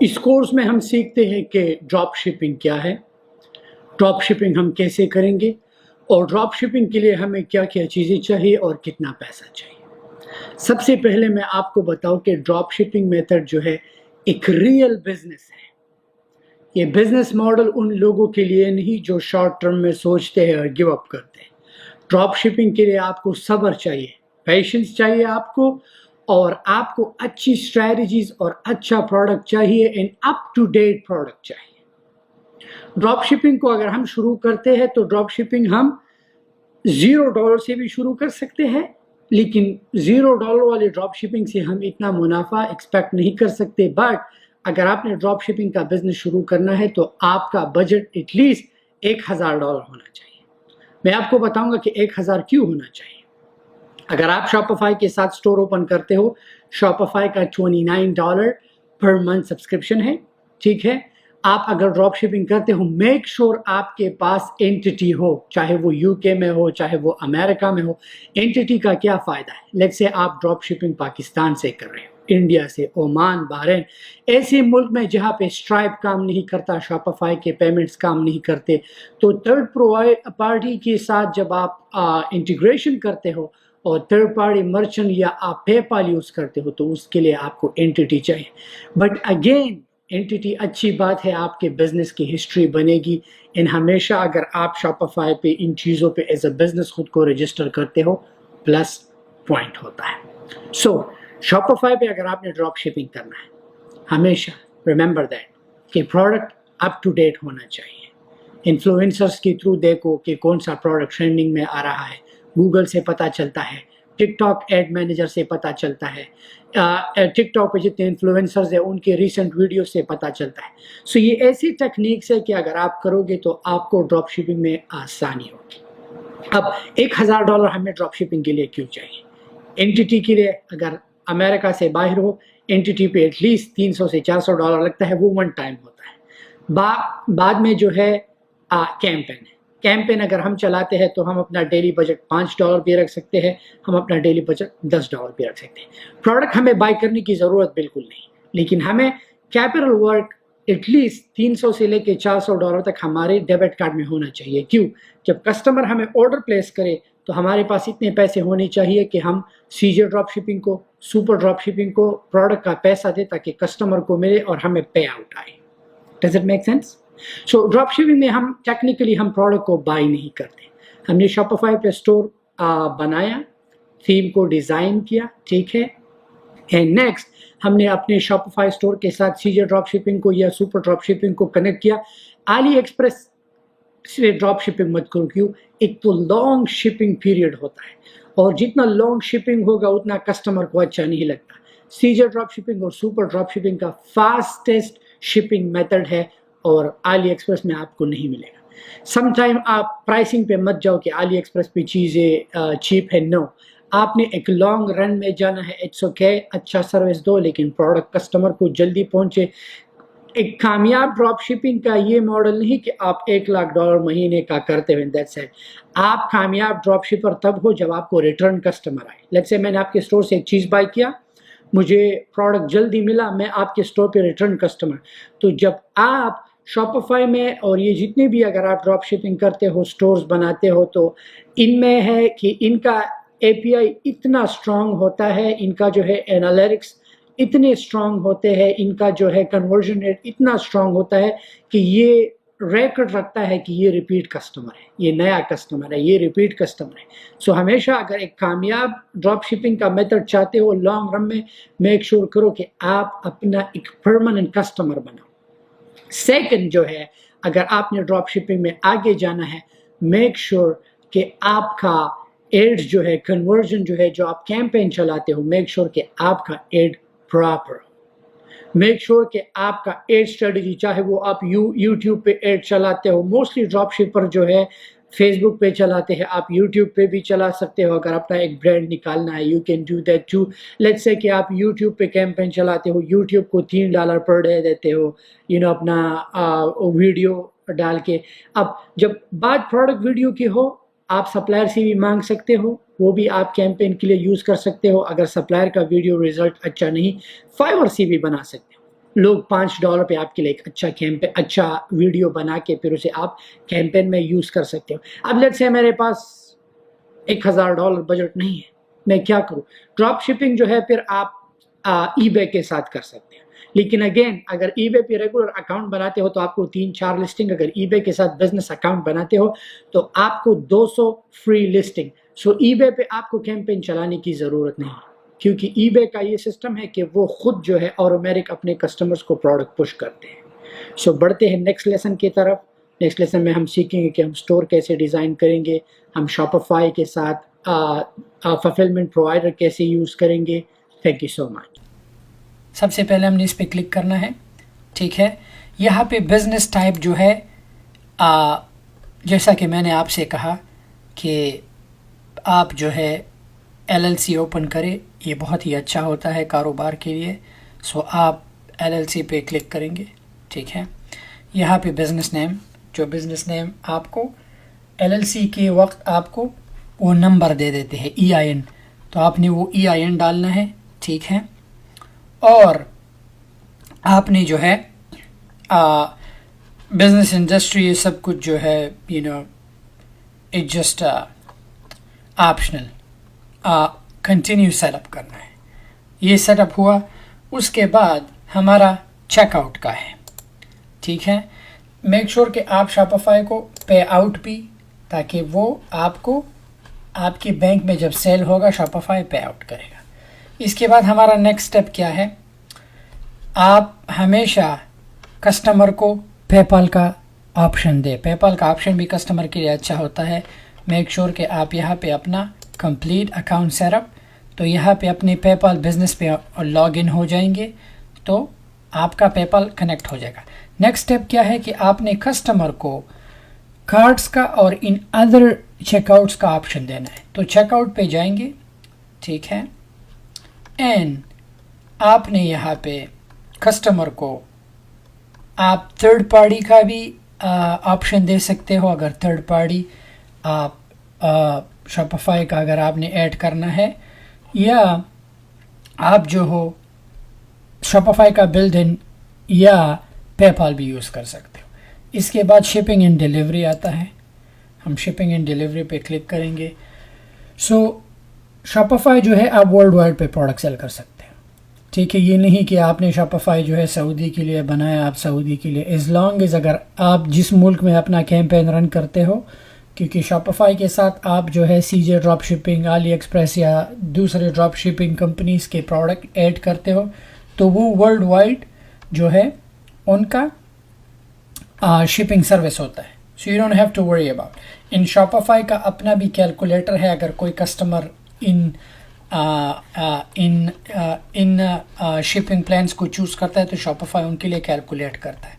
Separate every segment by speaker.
Speaker 1: इस कोर्स में हम सीखते हैं कि ड्रॉप शिपिंग क्या है, ड्रॉप शिपिंग हम कैसे करेंगे और ड्रॉप शिपिंग के लिए हमें क्या क्या चीज़ें चाहिए और कितना पैसा चाहिए। सबसे पहले मैं आपको बताऊं कि ड्रॉप शिपिंग मेथड जो है एक रियल बिजनेस है। ये बिजनेस मॉडल उन लोगों के लिए नहीं जो शॉर्ट टर्म में सोचते हैं और गिव अप करते हैं। ड्रॉप शिपिंग के लिए आपको सब्र चाहिए, पेशेंस चाहिए आपको, और आपको अच्छी स्ट्रैटेजीज और अच्छा प्रोडक्ट चाहिए, इन अप टू डेट प्रोडक्ट चाहिए। ड्रॉप शिपिंग को अगर हम शुरू करते हैं तो ड्रॉप शिपिंग हम $0 से भी शुरू कर सकते हैं, लेकिन $0 वाले ड्रॉप शिपिंग से हम इतना मुनाफा एक्सपेक्ट नहीं कर सकते। बट अगर आपने ड्रॉप शिपिंग का बिजनेस शुरू करना है तो आपका बजट एटलीस्ट $1000 होना चाहिए। मैं आपको बताऊंगा कि 1000 क्यों होना चाहिए। अगर आप शॉपिफाई के साथ स्टोर ओपन करते हो, शॉपिफाई का $29 पर मंथ सब्सक्रिप्शन है, ठीक है। आप अगर ड्रॉप शिपिंग करते हो, मेक श्योर आपके पास एंटिटी हो, चाहे वो यूके में हो चाहे वो अमेरिका में हो। एंटिटी का क्या फ़ायदा है? लेट्स से आप ड्रॉप शिपिंग पाकिस्तान से कर रहे हो, इंडिया से, ओमान, बहरीन, ऐसे मुल्क में जहाँ पे स्ट्राइप काम नहीं करता, शॉपिफाई के पेमेंट्स काम नहीं करते, तो थर्ड पार्टी के साथ जब आप इंटीग्रेशन करते हो और थर्ड पार्टी मर्चेंट या आप पेपाल यूज़ करते हो तो उसके लिए आपको एंटिटी चाहिए। बट अगेन एंटिटी अच्छी बात है, आपके बिजनेस की हिस्ट्री बनेगी। इन हमेशा अगर आप शॉपिफाई पे इन चीज़ों पे एज अ बिजनेस खुद को रजिस्टर करते हो, प्लस पॉइंट होता है। सो शॉपिफाई पे अगर आपने ड्रॉप शिपिंग करना है, हमेशा रिमेंबर दैट कि प्रोडक्ट अप टू डेट होना चाहिए। इन्फ्लुएंसर्स के थ्रू देखो कि कौन सा प्रोडक्ट ट्रेंडिंग में आ रहा है, गूगल से पता चलता है, टिकटॉक एड मैनेजर से पता चलता है, टिकटॉक पे जितने इन्फ्लुएंसर्स हैं उनके रीसेंट वीडियो से पता चलता है। सो ये ऐसी टेक्निक्स है कि अगर आप करोगे तो आपको ड्रॉप शिपिंग में आसानी होगी। अब $1000 हमें ड्रॉप शिपिंग के लिए क्यों चाहिए? एंटिटी के लिए अगर अमेरिका से बाहर हो, एंटिटी पे एटलीस्ट $300 से $400 लगता है, वो वन टाइम होता है। बाद में जो है कैंपेन है। कैंपेन अगर हम चलाते हैं तो हम अपना डेली बजट $5 भी रख सकते हैं, हम अपना डेली बजट $10 भी रख सकते हैं। प्रोडक्ट हमें बाय करने की ज़रूरत बिल्कुल नहीं, लेकिन हमें कैपिटल वर्क एटलीस्ट $300 से लेके $400 तक हमारे डेबिट कार्ड में होना चाहिए। क्यों? जब कस्टमर हमें ऑर्डर प्लेस करे तो हमारे पास इतने पैसे होने चाहिए कि हम सीजे ड्रॉप शिपिंग को, सुपर ड्रॉप शिपिंग को प्रोडक्ट का पैसा दे ताकि कस्टमर को मिले और हमें पे आउट आए। Does it make sense? So drop shipping में हम टेक्निकली हम प्रोडक्ट को बाय नहीं करते। हमने शॉपिफाई पे स्टोर बनाया, थीम को डिज़ाइन किया, ठीक है, एंड नेक्स्ट हमने अपने शॉपिफाई स्टोर के साथ सीजे ड्रॉप शिपिंग को या सुपर ड्रॉप शिपिंग को कनेक्ट किया। आली एक्सप्रेस से ड्रॉप शिपिंग मत करो। क्यों? एक तो लॉन्ग शिपिंग पीरियड होता है और जितना लॉन्ग शिपिंग होगा उतना कस्टमर को अच्छा नहीं लगता। सीजे ड्रॉप शिपिंग और सुपर ड्रॉप शिपिंग का फास्टेस्ट शिपिंग मेथड है और आली एक्सप्रेस में आपको नहीं मिलेगा। समटाइम आप प्राइसिंग पे मत जाओ कि आली एक्सप्रेस पे चीज़ें चीप है। नो, आपने एक लॉन्ग रन में जाना है। इट्स ओके, अच्छा सर्विस दो लेकिन प्रोडक्ट कस्टमर को जल्दी पहुंचे। एक कामयाब ड्रॉप शिपिंग का ये मॉडल नहीं कि आप $1,00,000 महीने का करते हुए दैट्स इट। आप कामयाब ड्रॉप शिपर तब हो जब आपको रिटर्न कस्टमर आए। लेट्स से मैंने आपके स्टोर से एक चीज़ बाय किया, मुझे प्रोडक्ट जल्दी मिला, मैं आपके स्टोर पे रिटर्न कस्टमर। तो जब आप शॉपिफाई में और ये जितने भी अगर आप ड्रॉप शिपिंग करते हो, स्टोर्स बनाते हो, तो इनमें है कि इनका एपीआई इतना स्ट्रांग होता है, इनका जो है एनालिटिक्स इतने स्ट्रांग होते हैं, इनका जो है कन्वर्जन रेट इतना स्ट्रांग होता है कि ये रिकॉर्ड रखता है कि ये रिपीट कस्टमर है, ये नया कस्टमर है, ये रिपीट कस्टमर है। सो हमेशा अगर एक कामयाब ड्रॉप शिपिंग का मेथड चाहते हो लॉन्ग रन में, मेक श्योर करो कि आप अपना एक परमानेंट कस्टमर बनाओ। सेकंड जो है, अगर आपने ड्रॉप शिपिंग में आगे जाना है, मेक श्योर कि आपका एड्स जो है, कन्वर्जन जो है, जो आप कैंपेन चलाते हो, मेक श्योर कि आपका एड प्रॉपर। मेक श्योर कि आपका एड स्ट्रेटजी, चाहे वो आप यूट्यूब पे एड चलाते हो, मोस्टली ड्रॉप शिपर जो है फेसबुक पे चलाते हैं, आप यूट्यूब पे भी चला सकते हो। अगर अपना एक ब्रांड निकालना है, you can do that too. Let's say कि आप यूट्यूब पे कैंपेन चलाते हो, यूट्यूब को $3 पर डे देते हो, अपना वीडियो डाल के। अब जब बात प्रोडक्ट वीडियो की हो, आप सप्लायर से भी मांग सकते हो, वो भी आप कैंपेन के लिए यूज़ कर सकते हो। अगर सप्लायर का वीडियो रिजल्ट अच्छा नहीं, फाइवर से भी बना सकते हो। लोग $5 पे आपके लिए एक अच्छा वीडियो बना के फिर उसे आप कैंपेन में यूज़ कर सकते हो। अब लेट्स से मेरे पास $1000 बजट नहीं है, मैं क्या करूँ? ड्रॉप शिपिंग जो है फिर आप ईबे के साथ कर सकते हैं। लेकिन अगेन अगर ईबे पे रेगुलर अकाउंट बनाते हो तो आपको 3-4 लिस्टिंग, अगर ईबे के साथ बिजनेस अकाउंट बनाते हो तो आपको 200 फ्री लिस्टिंग। सो ईबे पे आपको कैंपेन चलाने की ज़रूरत नहीं है, क्योंकि ईबे का ये सिस्टम है कि वो खुद जो है ऑटोमेटिक अपने कस्टमर्स को प्रोडक्ट पुश करते हैं। सो बढ़ते हैं नेक्स्ट लेसन की तरफ। नेक्स्ट लेसन में हम सीखेंगे कि हम स्टोर कैसे डिज़ाइन करेंगे, हम शॉपिफाई के साथ फुलफिलमेंट प्रोवाइडर कैसे यूज़ करेंगे। Thank you so much.
Speaker 2: सबसे पहले हमने इस पर क्लिक करना है, ठीक है। यहाँ पे बिजनेस टाइप जो है जैसा कि मैंने आपसे कहा कि आप जो है LLC ओपन करें, ये बहुत ही अच्छा होता है कारोबार के लिए। सो आप LLC पे क्लिक करेंगे, ठीक है। यहाँ पे बिज़नेस नेम, जो बिज़नेस नेम आपको LLC के वक्त आपको वो नंबर दे देते हैं EIN, तो आपने वो EIN डालना है, ठीक है। और आपने जो है बिजनेस इंडस्ट्री ये सब कुछ जो है it just optional, continue setup करना है। ये सेटअप हुआ, उसके बाद हमारा चेकआउट का है, ठीक है। मेक श्योर कि आप शॉपिफाई को पे आउट भी, ताकि वो आपको आपके बैंक में जब सेल होगा शॉपिफाई पे आउट करेगा। इसके बाद हमारा नेक्स्ट स्टेप क्या है, आप हमेशा कस्टमर को पेपाल का ऑप्शन दे। पेपाल का ऑप्शन भी कस्टमर के लिए अच्छा होता है। मेक श्योर कि आप यहाँ पे अपना कंप्लीट अकाउंट सेटअप, तो यहाँ पे अपने पेपाल बिजनेस पे लॉग इन हो जाएंगे तो आपका पेपाल कनेक्ट हो जाएगा। नेक्स्ट स्टेप क्या है कि आपने कस्टमर को कार्ड्स का और इन अदर चेकआउट्स का ऑप्शन देना है। तो चेकआउट पे जाएंगे, ठीक है, एंड आपने यहाँ पे कस्टमर को आप थर्ड पार्टी का भी ऑप्शन दे सकते हो। अगर थर्ड पार्टी आप शॉपिफाई का अगर आपने ऐड करना है, या आप जो हो शॉपिफाई का बिल्ड इन या पेपाल भी यूज़ कर सकते हो। इसके बाद शिपिंग एंड डिलीवरी आता है, हम शिपिंग एंड डिलीवरी पे क्लिक करेंगे। सो शॉपिफाई जो है आप वर्ल्ड वाइड पे प्रोडक्ट सेल कर सकते हो, ठीक है। ये नहीं कि आपने शॉपिफाई जो है सऊदी के लिए बनाया, आप सऊदी के लिए, एज लॉन्ग एज अगर आप जिस मुल्क में अपना कैंपेन रन करते हो, क्योंकि शॉपिफाई के साथ आप जो है CJ drop shipping, Ali express या दूसरे ड्रॉप शिपिंग कंपनीज़ के प्रोडक्ट ऐड करते हो, तो वो वर्ल्ड वाइड जो है उनका शिपिंग सर्विस होता है। So you don't have to worry about. इन शॉपिफाई का अपना भी कैलकुलेटर है। अगर कोई कस्टमर इन शिपिंग प्लान्स को चूज़ करता है तो शॉपिफाई उनके लिए कैलकुलेट करता है।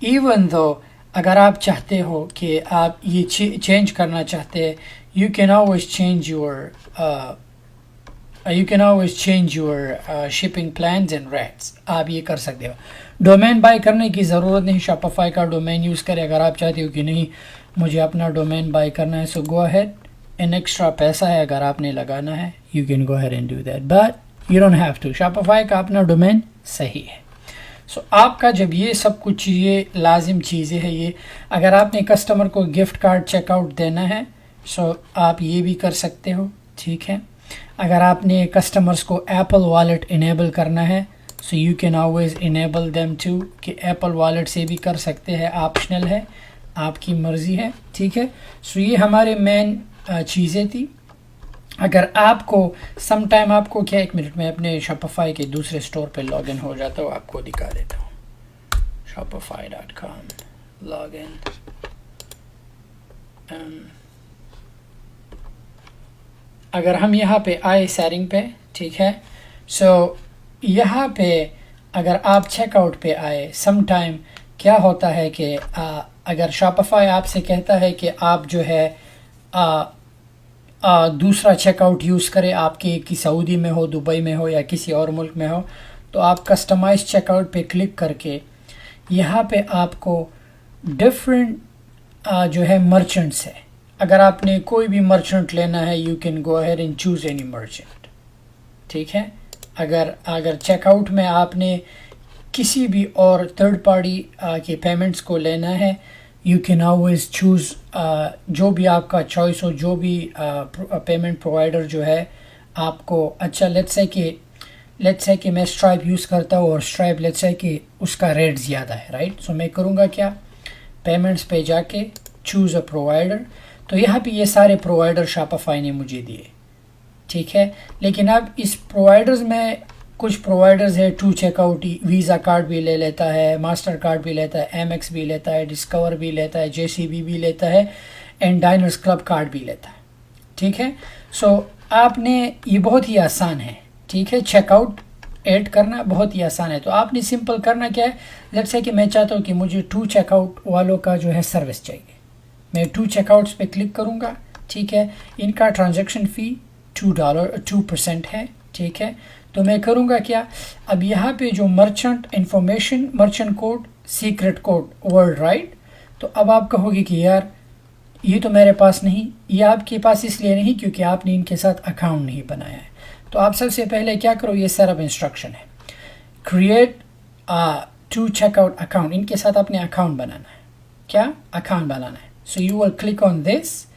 Speaker 2: इवन दो अगर आप चाहते हो कि आप ये चेंज करना चाहते हैं, you can always change your shipping plans and rates, आप ये कर सकते हो। डोमेन बाय करने की ज़रूरत नहीं, शॉपिफाई का डोमेन यूज़ करें। अगर आप चाहते हो कि नहीं मुझे अपना डोमेन बाय करना है, सो गो अहेड, इन एक्स्ट्रा पैसा है अगर आपने लगाना है, you can go ahead and do that, but you don't have to. Shopify का अपना डोमेन सही है। सो आपका जब ये सब कुछ चीज़ें लाजिम चीज़ें हैं, ये अगर आपने कस्टमर को गिफ्ट कार्ड चेकआउट देना है, सो आप ये भी कर सकते हो, ठीक है। अगर आपने कस्टमर्स को एप्पल वॉलेट इनेबल करना है, so you can always enable them too, कि एप्पल वॉलेट से भी कर सकते हैं, ऑप्शनल है, आपकी मर्ज़ी है, ठीक है। सो ये हमारे मेन चीज़ें थी। अगर आपको सम टाइम आपको क्या, एक मिनट में अपने शॉपिफाई के दूसरे स्टोर पे लॉगिन हो जाता हूँ, आपको दिखा देता हूँ। shopify.com लॉगिन, अगर हम यहाँ पे आए सेटिंग पे, ठीक है। सो यहाँ पे अगर आप चेकआउट पे आए, सम टाइम क्या होता है कि अगर शॉपिफाई आपसे कहता है कि आप जो है दूसरा चेकआउट यूज़ करें, आपके कि सऊदी में हो, दुबई में हो या किसी और मुल्क में हो, तो आप कस्टमाइज चेकआउट पे क्लिक करके यहाँ पे आपको डिफरेंट जो है मर्चेंट्स है। अगर आपने कोई भी मर्चेंट लेना है, you can go ahead and choose any merchant, ठीक है। अगर चेकआउट में आपने किसी भी और थर्ड पार्टी के पेमेंट्स को लेना है, यू कैन ऑलवेज चूज़ जो भी आपका चॉइस हो, जो भी पेमेंट प्रोवाइडर जो है आपको अच्छा। लेट्स से कि मैं स्ट्राइप यूज़ करता हूँ और स्ट्राइप लेट्स से कि उसका रेट ज़्यादा है, राइट। सो मैं करूँगा क्या, पेमेंट्स पे जाके चूज़ अ प्रोवाइडर। तो यहाँ पे ये सारे प्रोवाइडर शॉपिफाई ने मुझे दिए, ठीक है। लेकिन अब इस प्रोवाइडर्स में कुछ प्रोवाइडर्स है, टू चेकआउट वीज़ा कार्ड भी ले लेता है, मास्टर कार्ड भी लेता है, एमएक्स भी लेता है, डिस्कवर भी लेता है, जेसीबी भी लेता है, एंड डाइनर्स क्लब कार्ड भी लेता है, ठीक है। सो आपने, ये बहुत ही आसान है, ठीक है, चेकआउट ऐड करना बहुत ही आसान है। तो आपने सिंपल करना क्या है, लेट्स से कि मैं चाहता हूँ कि मुझे टू चेकआउट वालों का जो है सर्विस चाहिए, मैं टू चेकआउट्स पे क्लिक करूँगा, ठीक है। इनका ट्रांजैक्शन फ़ी $2 है, ठीक है। तो मैं करूँगा क्या, अब यहाँ पे जो merchant information, merchant code, secret code, word right. तो अब आप कहोगे कि यार ये तो मेरे पास नहीं, ये आपके पास इसलिए नहीं क्योंकि आपने इनके साथ अकाउंट नहीं बनाया है। तो आप सबसे पहले क्या करो, ये सेटअप इंस्ट्रक्शन है, क्रिएट टू चेकआउट अकाउंट, इनके साथ अपने अकाउंट बनाना है, क्या अकाउंट बनाना है। So you will click on this,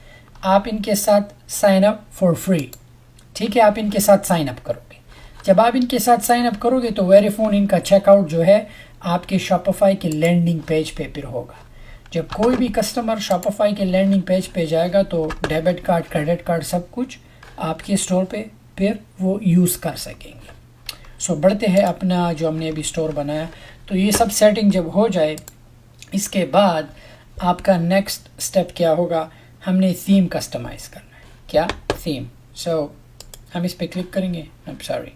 Speaker 2: आप इनके साथ साइन अप फॉर फ्री, ठीक है, आप इनके साथ साइन अप करोगे। जब आप इनके साथ साइन अप करोगे तो वेरीफोन इनका चेकआउट जो है आपके शॉपिफाई के लैंडिंग पेज पे फिर होगा। जब कोई भी कस्टमर शॉपिफाई के लैंडिंग पेज पे जाएगा तो डेबिट कार्ड, क्रेडिट कार्ड, सब कुछ आपके स्टोर पे फिर वो यूज़ कर सकेंगे। सो बढ़ते हैं अपना जो हमने अभी स्टोर बनाया। तो ये सब सेटिंग जब हो जाए, इसके बाद आपका नेक्स्ट स्टेप क्या होगा, हमने थीम कस्टमाइज़ करना है, क्या थीम। सो हम इस पे क्लिक करेंगे, सॉरी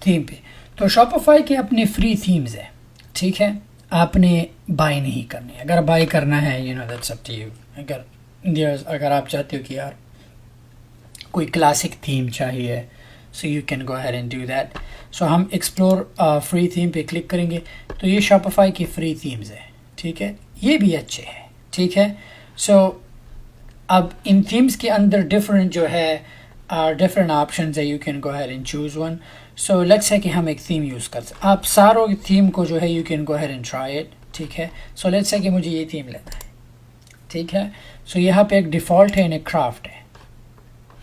Speaker 2: थीम पे। तो शॉपिफाई के अपने फ्री थीम्स है, ठीक है, आपने बाय नहीं करने। अगर बाय करना है, you know that's up to you. अगर आप चाहते हो कि यार कोई क्लासिक थीम चाहिए, so you can go ahead and do that. So हम एक्सप्लोर फ्री थीम पे क्लिक करेंगे। तो ये शॉपिफाई की फ्री थीम्स है, ठीक है, ये भी अच्छे हैं, ठीक है। सो अब इन थीम्स के अंदर डिफरेंट जो है डिफरेंट ऑप्शंस है, you can go ahead and choose one. So let's say कि हम एक थीम यूज़ कर सकते, आप सारों थीम को जो है you can go ahead and try it, ठीक है। सो लेट्स से कि मुझे ये थीम लेना है, ठीक है। सो यहाँ पे एक डिफ़ॉल्ट है, एक क्राफ्ट है।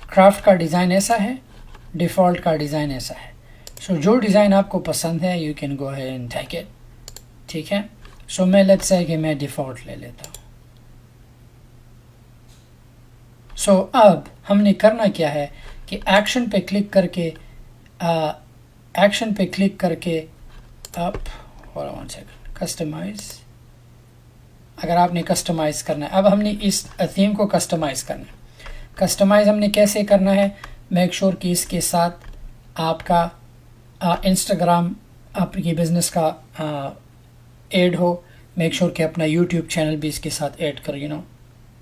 Speaker 2: क्राफ्ट का डिज़ाइन ऐसा है, डिफ़ॉल्ट का डिज़ाइन ऐसा है। सो जो डिज़ाइन आपको पसंद है you can go ahead and take it, ठीक है। सो मैं लेट्स से कि मैं डिफ़ॉल्ट ले लेता हूँ। सो अब हमने करना क्या है कि एक्शन पे क्लिक करके अब वन सेकंड, कस्टमाइज। अगर आपने कस्टमाइज़ करना है, अब हमने इस थीम को कस्टमाइज़ करना है। कस्टमाइज़ हमने कैसे करना है, मेक श्योर कि इसके साथ आपका इंस्टाग्राम आपकी बिज़नेस का ऐड हो। मेक श्योर कि अपना यूट्यूब चैनल भी इसके साथ ऐड कर, you know,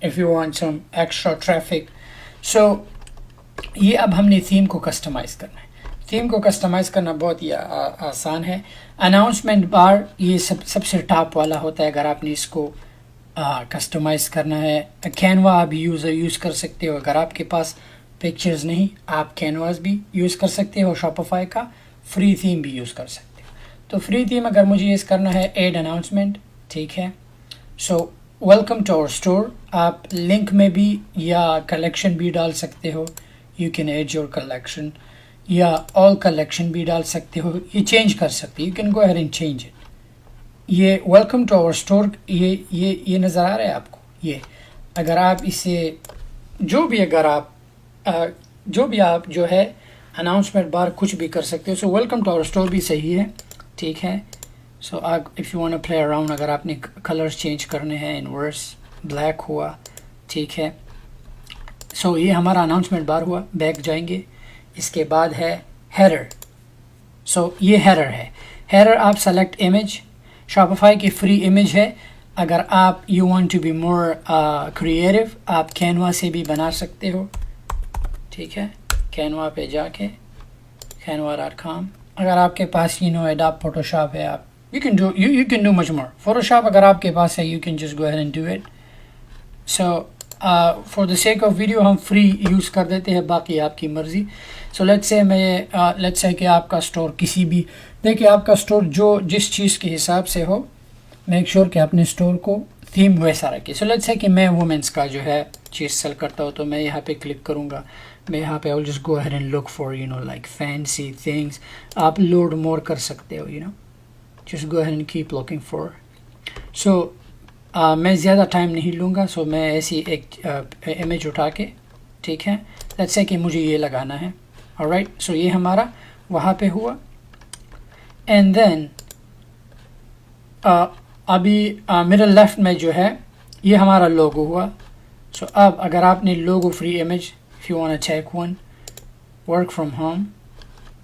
Speaker 2: if you want some extra traffic. So ये अब हमने थीम को कस्टमाइज़ करना है। थीम को कस्टमाइज़ करना बहुत ही आसान है। अनाउंसमेंट बार ये सबसे टॉप वाला होता है, अगर आपने इसको कस्टमाइज़ करना है। कैनवा आप यूज़ कर सकते हो, अगर आपके पास पिक्चर्स नहीं आप कैनवास भी यूज़ कर सकते हो। शॉपिफाई का फ्री थीम भी यूज़ कर सकते हो। तो फ्री थीम अगर मुझे यूज़ करना है, एड अनाउंसमेंट, ठीक है। So welcome to our store, आप लिंक में भी या कलेक्शन भी डाल सकते हो, you can add your collection, या ऑल कलेक्शन भी डाल सकते हो, ये चेंज कर सकते हो, you can go ahead and change it. ये वेलकम टू आवर स्टोर, ये नज़र आ रहा है आपको, ये अगर आप इसे जो भी आप जो है अनाउंसमेंट बार कुछ भी कर सकते हो। So welcome to our store भी सही है, ठीक है। So if you want to play around, अगर आपने कलर्स चेंज करने हैं, इनवर्स ब्लैक हुआ, ठीक है। सो ये हमारा अनाउंसमेंट बार हुआ। बैक जाएंगे, इसके बाद है हेडर। सो ये हेडर है। हेडर आप सेलेक्ट इमेज, शॉपिफाई की फ्री इमेज है। अगर आप you want to be more creative, आप कैनवा से भी बना सकते हो, ठीक है। कैनवा पे जाके canva.com, अगर आपके पास एडोब फोटोशॉप है, आप you can do much more. Photoshop अगर आपके पास है, you can just go ahead and do it. So for the sake of video हम फ्री यूज़ कर देते हैं, बाकी आपकी मर्ज़ी। सो लेट्स से कि आपका स्टोर किसी भी, देखिए आपका स्टोर जो जिस चीज़ के हिसाब से हो, मेक श्योर कि अपने स्टोर को थीम वैसा रखिए। सो लेट्स से कि मैं वुमेंस का जो है चीज़ सेल करता हूँ, तो मैं यहाँ पे क्लिक करूँगा, मैं यहाँ पे I will just go ahead and look for like fancy things. आप लोड मोर कर सकते हो, just go ahead and keep looking for. So मैं ज़्यादा टाइम नहीं लूँगा, सो मैं ऐसी एक इमेज उठा के, ठीक है, लेट्स से कि मुझे ये लगाना है। ऑलराइट, सो ये हमारा वहाँ पे हुआ। एंड देन अभी मिडल लेफ्ट में जो है ये हमारा लोगो हुआ। सो अब अगर आपने logo free image, if you want to check one, work from home,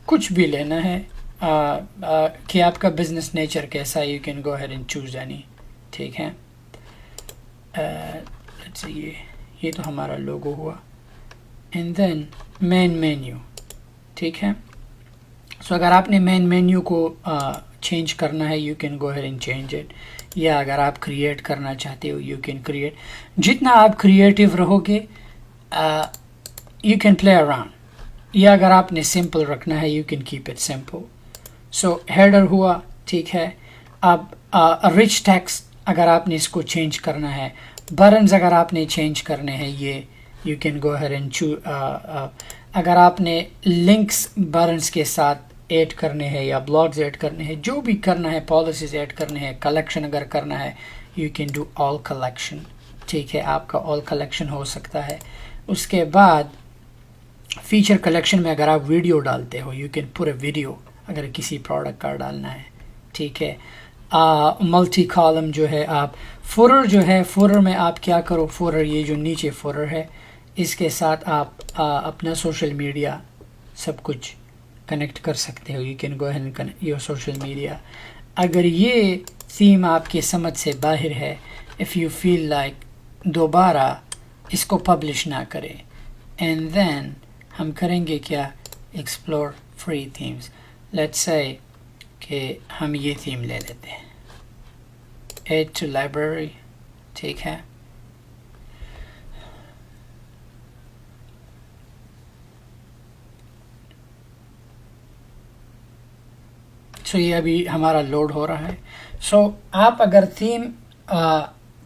Speaker 2: कुछ भी लेना है कि आपका बिजनेस नेचर कैसा है, you can go ahead and choose any, ठीक है। लेट्स से ये तो हमारा लोगो हुआ। एंड देन मेन मेन्यू, ठीक है। सो अगर आपने मेन मेन्यू को चेंज करना है, you can go ahead and change it, या अगर आप क्रिएट करना चाहते हो यू कैन क्रिएट। जितना आप क्रिएटिव रहोगे यू कैन प्ले अराउंड, या अगर आपने सिंपल रखना है you can keep it simple. So header हुआ, ठीक है। अब रिच टेक्स्ट अगर आपने इसको चेंज करना है, बटन्स अगर आपने चेंज करने हैं, ये you can go ahead and choose. अगर आपने लिंक्स बटन्स के साथ ऐड करने हैं या ब्लॉग्स ऐड करने हैं, जो भी करना है, पॉलिसीज ऐड करने हैं, कलेक्शन अगर करना है, you can do all collection, ठीक है। आपका ऑल कलेक्शन हो सकता है। उसके बाद फीचर कलेक्शन में अगर आप वीडियो डालते हो, you can put a video अगर किसी प्रोडक्ट का डालना है, ठीक है। मल्टी कॉलम जो है, आप फुटर जो है, फुटर में आप क्या करो, फुटर ये जो नीचे फुटर है इसके साथ आप अपना सोशल मीडिया सब कुछ कनेक्ट कर सकते हो। You can go ahead and connect your social media. अगर ये थीम आपके समझ से बाहर है, इफ़ यू फील लाइक दोबारा इसको पब्लिश ना करें, एंड देन हम करेंगे क्या, explore free themes. Let's say कि हम ये थीम ले लेते हैं, ऐड टू लाइब्रेरी, ठीक है। सो ये अभी हमारा लोड हो रहा है। सो आप अगर थीम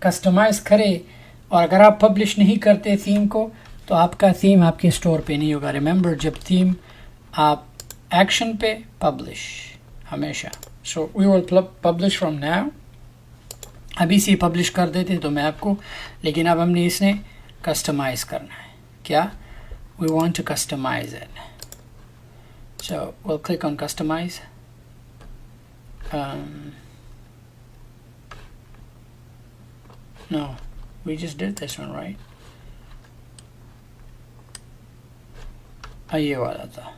Speaker 2: कस्टमाइज़ करें और अगर आप पब्लिश नहीं करते थीम को, तो आपका थीम आपके स्टोर पे नहीं होगा। रिमेंबर, जब थीम आप एक्शन पे, पब्लिश हमेशा। So we will publish from now. अभी से पब्लिश कर देते तो मैं आपको, लेकिन अब हमने इसने कस्टमाइज़ करना है। क्या, we want to customise it. So will click on customise. No, we just did this one, right? ये वाला था,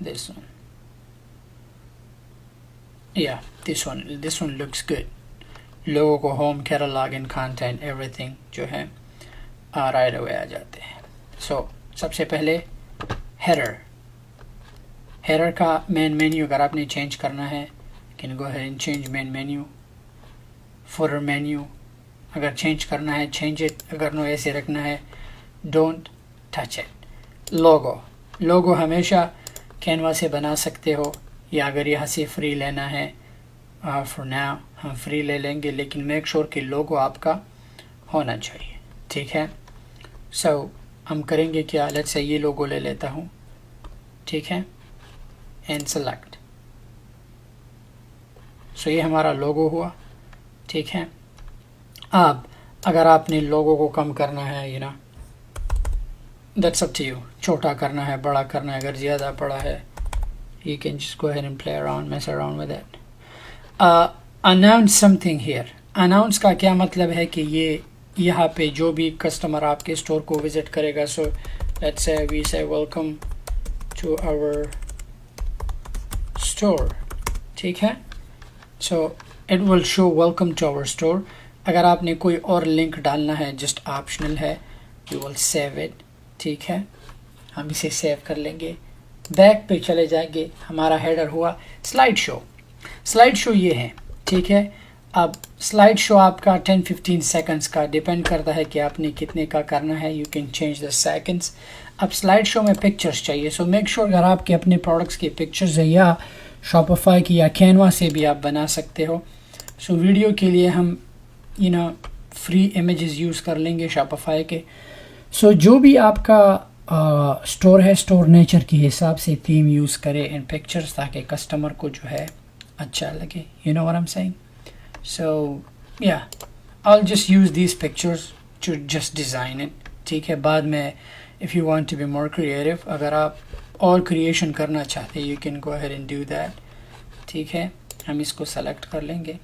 Speaker 2: this one. Yeah, this one looks good. लोगों को home, catalog and content, everything जो है right away आ जाते हैं। So सबसे पहले header का main menu अगर आपने change करना है, can go ahead and change main menu. footer menu अगर चेंज करना है चेंज इट, अगर नो ऐसे रखना है डोंट टच इट। लोगो हमेशा कैनवा से बना सकते हो, या अगर यहाँ से फ्री लेना है, फॉर नाउ हम फ्री ले लेंगे, लेकिन मेक श्योर कि लोगो आपका होना चाहिए, ठीक है। सो हम करेंगे क्या, लेट्स से ये लोगो ले लेता हूँ, ठीक है, एंड सेलेक्ट। सो ये हमारा लोगो हुआ, ठीक है। अब अगर आपने लोगों को कम करना है, दैट्स अप टू यू, छोटा करना है, बड़ा करना है, अगर ज़्यादा बड़ा है you can just go ahead and play around, mess around with it. Announce something here. Announce का क्या मतलब है कि ये यहाँ पे जो भी कस्टमर आपके स्टोर को विज़िट करेगा, so let's say we say welcome to our store, ठीक है। so it will show welcome to our store. अगर आपने कोई और लिंक डालना है, जस्ट ऑप्शनल है, you will save it, ठीक है। हम इसे सेव कर लेंगे, बैक पे चले जाएंगे, हमारा हेडर हुआ स्लाइड शो। स्लाइड शो ये है, ठीक है। अब स्लाइड शो आपका 10-15 सेकंड्स का डिपेंड करता है कि आपने कितने का करना है. You can change the seconds. अब स्लाइड शो में पिक्चर्स चाहिए, सो मेक श्योर अगर आपके अपने प्रोडक्ट्स के पिक्चर्स है या शॉपिफाई की या कैनवा से भी आप बना सकते हो. सो वीडियो के लिए हम फ्री इमेजेस यूज़ कर लेंगे शॉपिफाई के. सो जो भी आपका स्टोर है, स्टोर नेचर के हिसाब से थीम यूज़ करे इन पिक्चर्स ताकि कस्टमर को जो है अच्छा लगे. You know what I am saying. So yeah, I'll just use these pictures to just design it. ठीक है, बाद में if you want to be more creative, अगर आप और creation करना चाहते हैं, you can go ahead and do that. ठीक है, हम इसको select कर लेंगे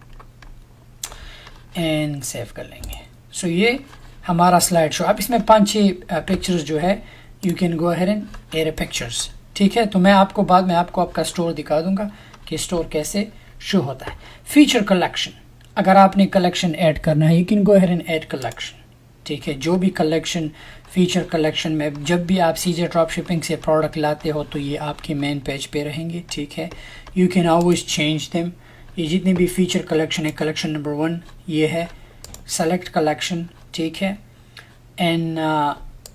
Speaker 2: and save कर लेंगे. So ये हमारा slide show. अब इसमें 5-6 pictures जो है you can go ahead and add pictures. ठीक है, तो मैं आपको बाद में आपका स्टोर दिखा दूंगा कि स्टोर कैसे शो होता है. फीचर कलेक्शन, अगर आपने कलेक्शन ऐड करना है, you can go ahead and add collection. ठीक है, जो भी कलेक्शन फीचर कलेक्शन में जब भी आप सीजे ड्रॉप शिपिंग से प्रोडक्ट लाते हो तो ये आपके मेन पेज पे रहेंगे. ठीक है, you can always change them. ये जितनी भी फीचर कलेक्शन है, कलेक्शन नंबर 1 ये है, सेलेक्ट कलेक्शन. ठीक है, एंड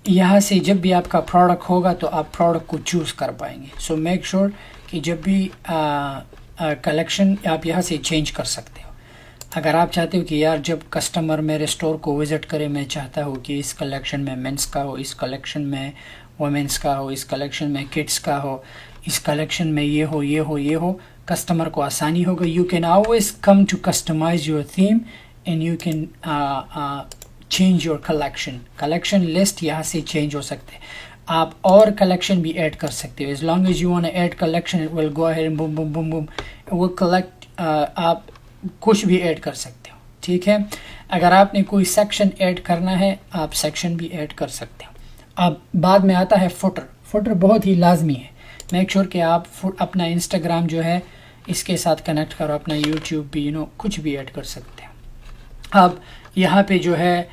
Speaker 2: यहाँ से जब भी आपका प्रोडक्ट होगा तो आप प्रोडक्ट को चूज़ कर पाएंगे. सो मेक श्योर कि जब भी कलेक्शन आप यहाँ से चेंज कर सकते हो. अगर आप चाहते हो कि यार जब कस्टमर मेरे स्टोर को विज़िट करे, मैं चाहता हूँ कि इस कलेक्शन में मेंस का हो, इस कलेक्शन में वुमेंस का हो, इस कलेक्शन में किड्स का हो, इस कलेक्शन में ये हो ये हो ये हो, कस्टमर को आसानी होगा. You can always come to customise your theme and you can change your collection list. यहाँ से चेंज हो सकते हैं. आप और कलेक्शन भी ऐड कर सकते हो. As long as you want to add collection, it will go ahead and boom boom boom boom, it will collect. आप कुछ भी ऐड कर सकते हो. ठीक है, अगर आपने कोई सेक्शन ऐड करना है, आप सेक्शन भी ऐड कर सकते हो. अब बाद में आता है फुटर बहुत ही लाजमी है. मेक श्योर कि आप अपना इंस्टाग्राम जो है इसके साथ कनेक्ट करो, अपना यूट्यूब भी कुछ भी ऐड कर सकते हो. अब यहाँ पे जो है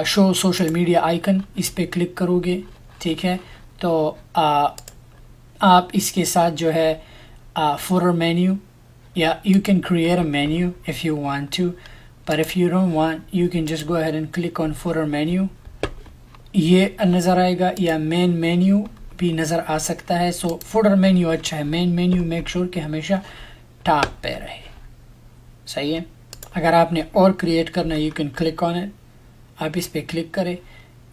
Speaker 2: शो सोशल मीडिया आइकन, इस पर क्लिक करोगे. ठीक है, तो आप इसके साथ जो है फुटर मेन्यू, या you can create a menu if you want to, but if you don't want, you can just go ahead and click on footer menu. ये नज़र आएगा, या मेन मेन्यू भी नज़र आ सकता है. सो फुटर मेन्यू अच्छा है. मेन मेन्यू मेक श्योर कि हमेशा टॉप पे रहे. सही है. अगर आपने और क्रिएट करना है, you can click on it. आप इस पे क्लिक करें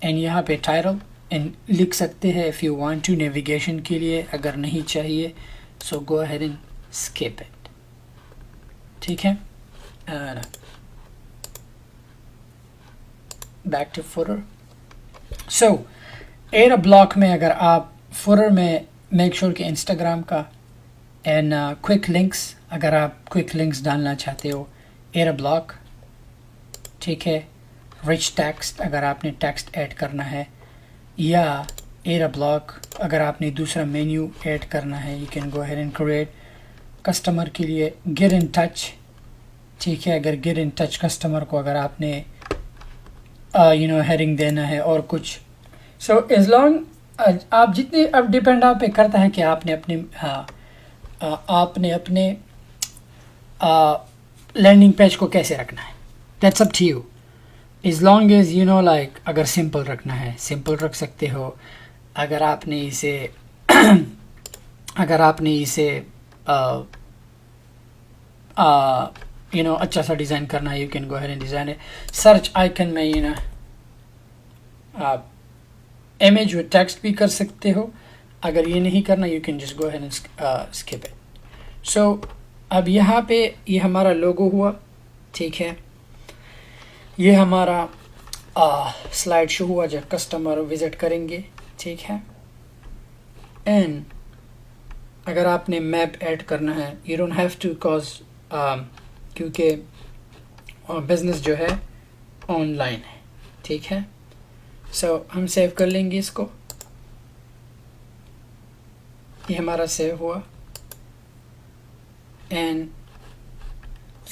Speaker 2: एंड यहाँ पे टाइटल एंड लिख सकते हैं if you want to. Navigation के लिए अगर नहीं चाहिए, so go ahead and skip it. ठीक है, back to footer. So add a block में अगर आप फुटर में मेक श्योर कि इंस्टाग्राम का एंड क्विक लिंक्स, अगर आप क्विक लिंक्स डालना चाहते हो, एड अ ब्लॉक. ठीक है, रिच टेक्स्ट अगर आपने टेक्स्ट ऐड करना है, या एड अ ब्लॉक अगर आपने दूसरा मेन्यू ऐड करना है. You can go ahead and create. Customer के लिए गेट इन टच. ठीक है, अगर गेट इन टच कस्टमर को अगर आपने हेडिंग देना है और कुछ. सो एज लॉन्ग आप जितने, अब डिपेंड आप पे करता है कि आपने अपने लैंडिंग पेज को कैसे रखना है. That's up to you. As long as like अगर सिंपल रखना है, सिंपल रख सकते हो. अगर आपने इसे अच्छा सा डिज़ाइन करना है, you can go ahead and design है. सर्च आइकन में आप इमेज विद टेक्स्ट भी कर सकते हो. अगर ये नहीं करना, you can just go ahead and skip it. So अब यहाँ पे ये हमारा लोगो हुआ. ठीक है, ये हमारा स्लाइड शो हुआ जब कस्टमर विज़िट करेंगे. ठीक है, एंड अगर आपने मैप ऐड करना है, यू डोंट हैव टू क्योंकि बिज़नेस जो है ऑनलाइन है. ठीक है, सो हम सेव कर लेंगे इसको. ये हमारा सेव हुआ एंड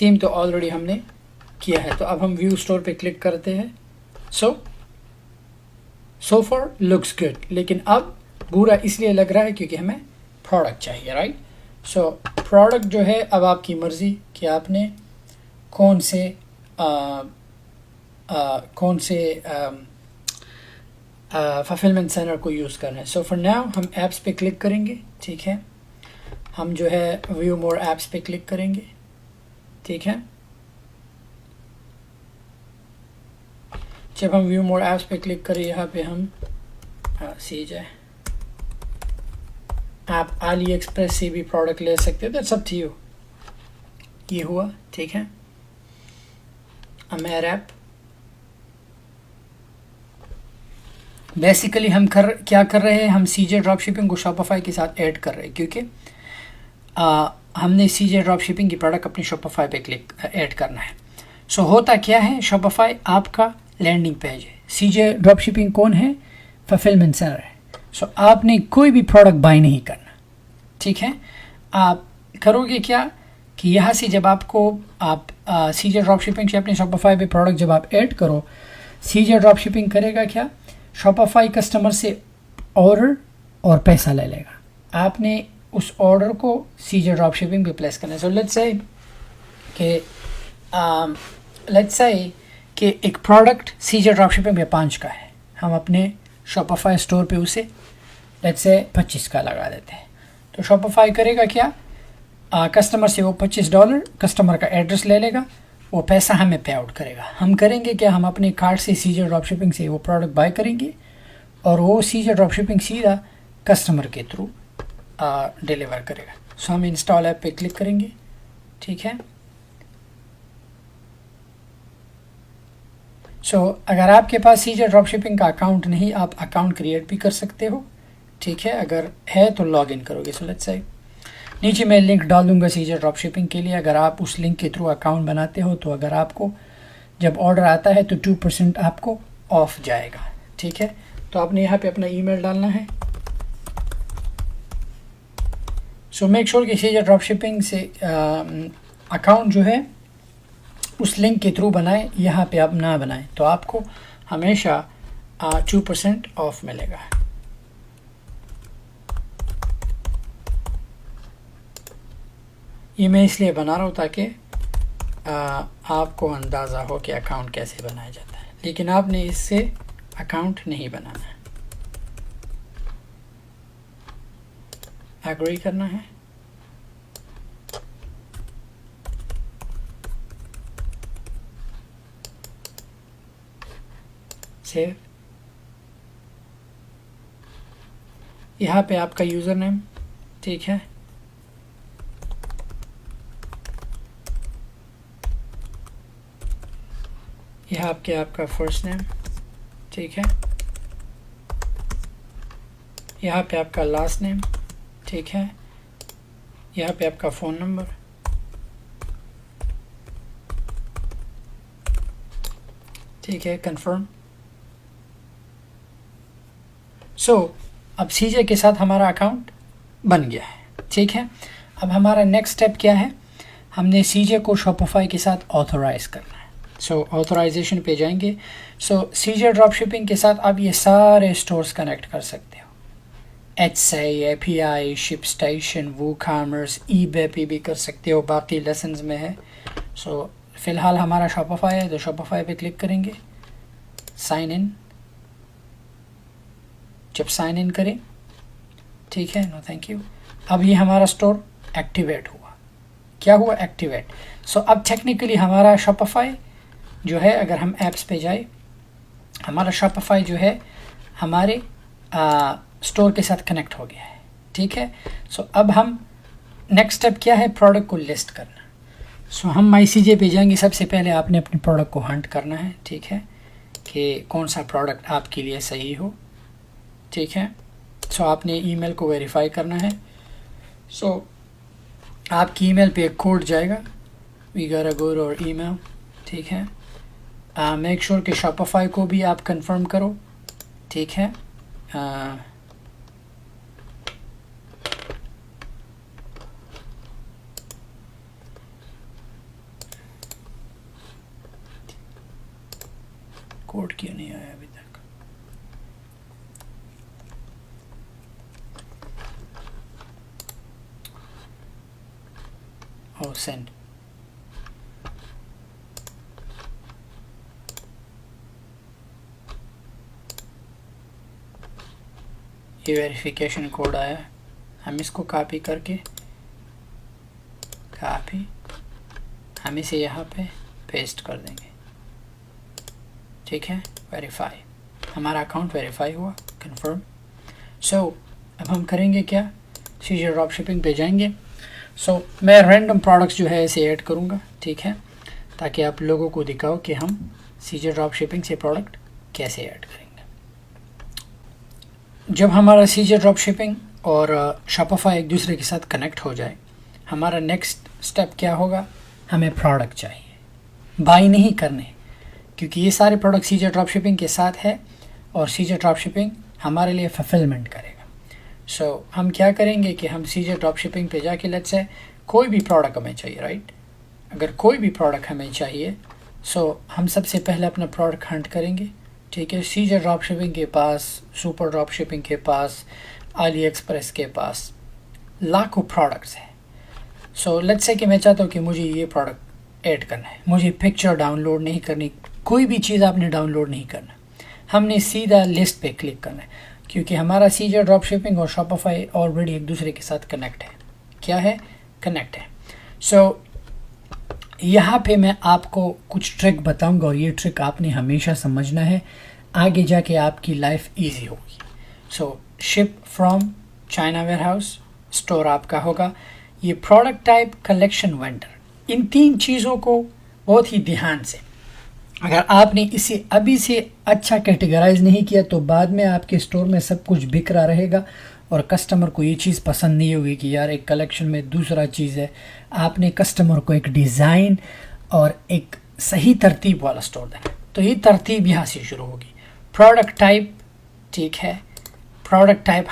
Speaker 2: थीम तो ऑलरेडी हमने किया है. तो अब हम व्यू स्टोर पे क्लिक करते हैं. सो फॉर लुक्स गुड, लेकिन अब बुरा इसलिए लग रहा है क्योंकि हमें प्रोडक्ट चाहिए. राइट. सो प्रोडक्ट जो है अब आपकी मर्ज़ी कि आपने कौन से फुलफिलमेंट सेंटर को यूज़ करना है। सो फॉर नाउ हम ऐप्स पे क्लिक करेंगे, ठीक है। हम जो है व्यू मोर ऐप्स पे क्लिक करेंगे, ठीक है। जब हम व्यू मोर ऐप्स पे क्लिक करें, यहाँ पे हम सी जाए, आप अली एक्सप्रेस से भी प्रोडक्ट ले सकते हो, दैट्स अप टू यू। ये हुआ, ठीक है। अमेर ऐप बेसिकली हम क्या कर रहे हैं, हम सीजे ड्रॉप शिपिंग को शॉपिफाई के साथ ऐड कर रहे हैं, क्योंकि हमने सीजे ड्रॉप शिपिंग की प्रोडक्ट अपनी शॉपिफाई पे क्लिक ऐड करना है। सो होता क्या है, शॉपिफाई आपका लैंडिंग पेज है, सीजे ड्रॉप शिपिंग कौन है, फुलफिलमेंट सेंटर है। सो आपने कोई भी प्रोडक्ट बाय नहीं करना, ठीक है। आप करोगे क्या कि यहाँ से जब आप सीजे ड्रॉप शिपिंग से अपने शॉपिफाई पे प्रोडक्ट जब आप ऐड करो, सीजे ड्रॉप शिपिंग करेगा क्या, शॉपिफाई कस्टमर से ऑर्डर और पैसा ले लेगा। आपने उस ऑर्डर को सीजे ड्रॉप शिपिंग पे प्लेस करना है। सो लेट्स से कि एक प्रोडक्ट सीजे ड्रॉप शिपिंग पे 5 का है, हम अपने शॉपिफाई स्टोर पे उसे लेट्स से 25 का लगा देते हैं। तो शॉपिफाई करेगा क्या, कस्टमर से वो $25 कस्टमर का एड्रेस ले लेगा, वो पैसा हमें पे आउट करेगा। हम करेंगे क्या, हम अपने कार्ड से सीजे ड्रॉप शिपिंग से वो प्रोडक्ट बाय करेंगे और वो सीजे ड्रॉप शिपिंग सीधा कस्टमर के थ्रू डिलीवर करेगा। सो हम इंस्टॉल ऐप पे क्लिक करेंगे, ठीक है। सो अगर आपके पास सीजे ड्रॉप शिपिंग का अकाउंट नहीं, आप अकाउंट क्रिएट भी कर सकते हो, ठीक है। अगर है तो लॉग इन करोगे। सो लेट्स से नीचे मैं लिंक डाल दूंगा सीजे ड्रॉप शिपिंग के लिए। अगर आप उस लिंक के थ्रू अकाउंट बनाते हो तो अगर आपको जब ऑर्डर आता है तो 2% आपको ऑफ जाएगा, ठीक है। तो आपने यहाँ पे अपना ईमेल डालना है। सो मेक श्योर कि सीजे ड्रॉप शिपिंग से अकाउंट जो है उस लिंक के थ्रू बनाएं, यहाँ पे आप ना बनाएं तो आपको हमेशा 2% ऑफ मिलेगा। ये मैं इसलिए बना रहा हूँ ताकि आपको अंदाज़ा हो कि अकाउंट कैसे बनाया जाता है, लेकिन आपने इससे अकाउंट नहीं बनाना है। एग्री करना है, सेव। यहाँ पे आपका यूज़र नेम, ठीक है। यहाँ पे आपका फर्स्ट नेम, ठीक है। यहाँ पे आपका लास्ट नेम, ठीक है। यहाँ पे आपका फ़ोन नंबर, ठीक है। कंफर्म। सो अब सीजे के साथ हमारा अकाउंट बन गया है, ठीक है। अब हमारा नेक्स्ट स्टेप क्या है, हमने सीजे को शॉपिफाई के साथ ऑथोराइज़ करना है। सो ऑथोराइजेशन पे जाएंगे। सो सीजे ड्रॉप शिपिंग के साथ आप ये सारे स्टोर्स कनेक्ट कर सकते हो, एचसी, API, शिपस्टेशन, वूकॉमर्स, ईबे पे भी कर सकते हो, बाकी लेसन्स में है। सो फ़िलहाल हमारा शॉपिफाई है तो शॉपिफाई पे क्लिक करेंगे, साइन इन। जब साइन इन करें, ठीक है, नो थैंक यू। अब ये हमारा स्टोर एक्टिवेट हुआ। क्या हुआ, एक्टिवेट। सो अब टेक्निकली हमारा शॉपिफाई जो है, अगर हम ऐप्स पे जाए, हमारा शॉपिफाई जो है हमारे स्टोर के साथ कनेक्ट हो गया है, ठीक है। सो अब हम नेक्स्ट स्टेप क्या है, प्रोडक्ट को लिस्ट करना। सो हम माई सीजे पे जाएंगे। सबसे पहले आपने अपने प्रोडक्ट को हंट करना है, ठीक है, कि कौन सा प्रोडक्ट आपके लिए सही हो, ठीक है। सो आपने ईमेल को वेरीफाई करना है। सो आपकी ईमेल पे एक कोड जाएगा, वी गोटा गो टू आवर ईमेल, ठीक है। मेक श्योर कि शॉपिफाई को भी आप कंफर्म करो, ठीक है। कोड क्यों नहीं आया अभी तक? Oh, send. ये वेरिफिकेशन कोड आया, हम इसको कॉपी करके हम इसे यहाँ पे पेस्ट कर देंगे। ठीक है, वेरीफाई, हमारा अकाउंट वेरीफाई हुआ, कंफर्म। सो अब हम करेंगे क्या, सीजर ड्रॉप शिपिंग पे जाएंगे। सो मैं रैंडम प्रोडक्ट्स जो है इसे ऐड करूँगा, ठीक है, ताकि आप लोगों को दिखाओ कि हम सीजर ड्रॉप शिपिंग से प्रोडक्ट कैसे ऐड करेंगे। जब हमारा सीजर ड्रॉप शिपिंग और शॉपिफाई एक दूसरे के साथ कनेक्ट हो जाए, हमारा नेक्स्ट स्टेप क्या होगा, हमें प्रोडक्ट चाहिए, बाई नहीं करने, क्योंकि ये सारे प्रोडक्ट सीजर ड्रॉप शिपिंग के साथ है और सीजर ड्रॉप शिपिंग हमारे लिए फुलफिलमेंट करेगा। सो हम क्या करेंगे कि हम सीजर ड्रॉप शिपिंग पे जाके लेट्स से कोई भी प्रोडक्ट हमें चाहिए, राइट, अगर कोई भी प्रोडक्ट हमें चाहिए, सो हम सबसे पहले अपना प्रोडक्ट हंट करेंगे। ठीक है, सीजर ड्रॉप शिपिंग के पास, सुपर ड्रॉप शिपिंग के पास, अली एक्सप्रेस के पास लाखों प्रोडक्ट्स हैं। सो लेट्स से कि मैं चाहता हूँ कि मुझे ये प्रोडक्ट ऐड करना है, मुझे पिक्चर डाउनलोड नहीं करनी, कोई भी चीज़ आपने डाउनलोड नहीं करना, हमने सीधा लिस्ट पे क्लिक करना है, क्योंकि हमारा सीजर ड्रॉप शिपिंग और शॉपिफाई ऑलरेडी एक दूसरे के साथ कनेक्ट है। क्या है, कनेक्ट है। सो यहाँ पे मैं आपको कुछ ट्रिक बताऊंगा और ये ट्रिक आपने हमेशा समझना है, आगे जाके आपकी लाइफ इजी होगी। So ship from China warehouse, store आपका होगा, ये प्रोडक्ट टाइप, कलेक्शन, वेंडर, इन तीन चीज़ों को बहुत ही ध्यान से, अगर आपने इसे अभी से अच्छा कैटेगराइज नहीं किया तो बाद में आपके स्टोर में सब कुछ बिक रहा रहेगा और कस्टमर को ये चीज़ पसंद नहीं होगी कि यार एक कलेक्शन में दूसरा चीज़ है। आपने कस्टमर को एक डिज़ाइन और एक सही तरतीब वाला स्टोर देना, तो ये तरतीब यहाँ से शुरू होगी। प्रोडक्ट टाइप, ठीक है, प्रोडक्ट टाइप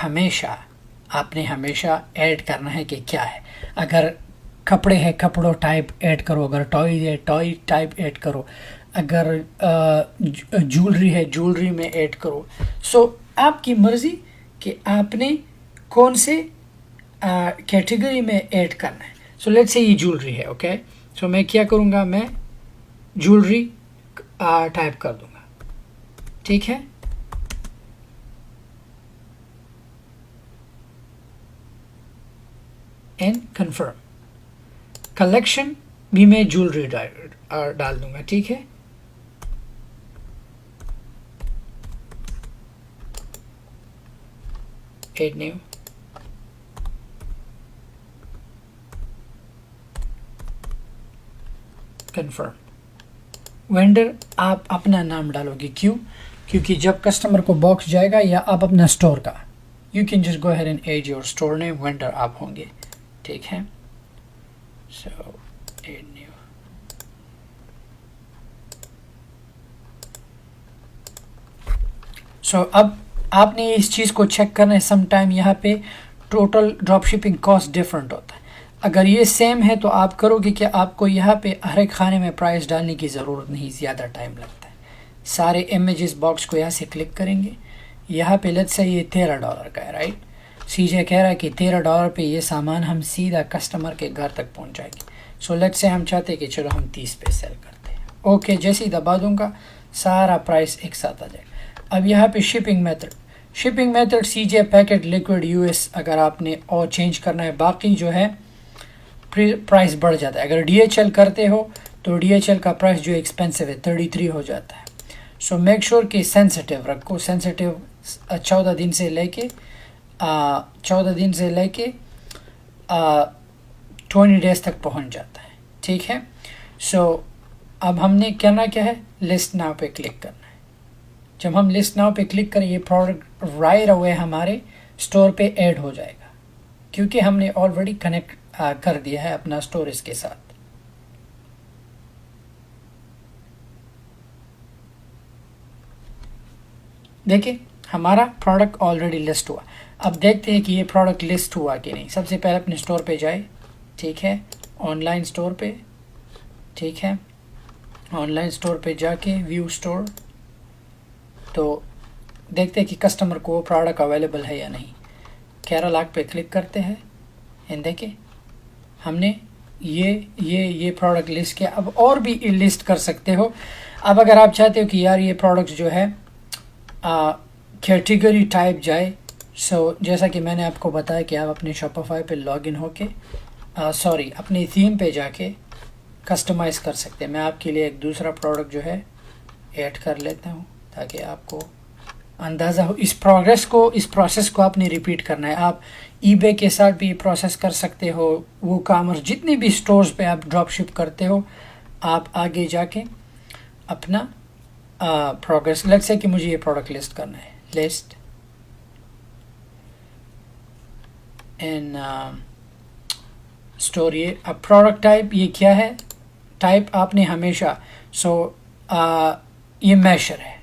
Speaker 2: आपने हमेशा ऐड करना है कि क्या है। अगर कपड़े हैं, कपड़ों टाइप ऐड करो, अगर टॉय है, टॉय टाइप ऐड करो, अगर ज्वेलरी है, ज्वेलरी में ऐड करो। सो आपकी मर्ज़ी कि आपने कौन से कैटेगरी में ऐड करना है। सो लेट्स से ये ज्वेलरी है, ओके, सो मैं क्या करूँगा, मैं ज्वेलरी टाइप कर दूँगा, ठीक है। एंड कंफर्म, कलेक्शन भी मैं ज्वेलरी डाल दूँगा, ठीक है। Add new, confirm. वेंडर आप अपना नाम डालोगे, क्यों, क्योंकि जब कस्टमर को बॉक्स जाएगा या आप अपना स्टोर का, you can just go ahead and add your store name, vendor आप होंगे, ठीक है। सो एड न्यू, सो अब आपने इस चीज़ को चेक करना है। सम टाइम यहाँ पे total drop shipping cost different होता है। अगर ये सेम है तो आप करोगे कि आपको यहाँ पे हर एक खाने में प्राइस डालने की ज़रूरत नहीं, ज़्यादा टाइम लगता है। सारे इमेजेस बॉक्स को यहाँ से क्लिक करेंगे, यहाँ पे लेट्स से ये $13 का है, राइट। सीजे कह रहा है कि $13 पे ये सामान हम सीधा कस्टमर के घर तक पहुँच जाएंगे। सो लेट्स से हम चाहते हैं कि चलो हम 30 पे सेल करते हैं, ओके, जैसे ही दबा दूँगा सारा प्राइस एक साथ आ जाएगा। अब यहाँ पे शिपिंग मेथड सीजे, पैकेट, लिक्विड, यूएस अगर आपने और चेंज करना है। बाकी जो है प्राइस बढ़ जाता है। अगर DHL करते हो तो DHL का प्राइस जो एक्सपेंसिव है 33 हो जाता है। सो मेक श्योर कि सेंसिटिव रखो, सेंसिटिव 14 दिन से लेके 20 डेज तक पहुंच जाता है, ठीक है। सो अब हमने करना क्या है, लिस्ट नाउ पे क्लिक करना है। जब हम लिस्ट नाउ पे क्लिक करें ये प्रोडक्ट राइट अवे हमारे स्टोर पे ऐड हो जाएगा, क्योंकि हमने ऑलरेडी कनेक्ट कर दिया है अपना स्टोर इसके साथ। देखिए हमारा प्रोडक्ट ऑलरेडी लिस्ट हुआ। अब देखते हैं कि ये प्रोडक्ट लिस्ट हुआ कि नहीं। सबसे पहले अपने स्टोर पे जाए, ठीक है, ऑनलाइन स्टोर पे, ठीक है, ऑनलाइन स्टोर पे जाके व्यू स्टोर, तो देखते हैं कि कस्टमर को वो प्रोडक्ट अवेलेबल है या नहीं। केरला पे क्लिक करते हैं एंड देखिए हमने ये प्रोडक्ट लिस्ट किया। अब और भी लिस्ट कर सकते हो। अब अगर आप चाहते हो कि यार ये प्रोडक्ट जो है कैटेगरी टाइप जाए जैसा कि मैंने आपको बताया कि आप अपने शॉपिफाई पे लॉगिन होके अपनी थीम पे जाके कस्टमाइज़ कर सकते हैं। मैं आपके लिए एक दूसरा प्रोडक्ट जो है ऐड कर लेता हूँ ताकि आपको अंदाज़ा हो इस प्रोसेस को आपने रिपीट करना है। आप ईबे के साथ भी प्रोसेस कर सकते हो, वो कामर्स जितने भी स्टोर्स पे आप ड्रॉप शिप करते हो, आप आगे जाके अपना प्रोग्रेस, लेट्स से कि मुझे ये प्रोडक्ट लिस्ट करना है, लिस्ट इन स्टोर। ये अब प्रोडक्ट टाइप ये क्या है, टाइप आपने हमेशा ये मेशर है।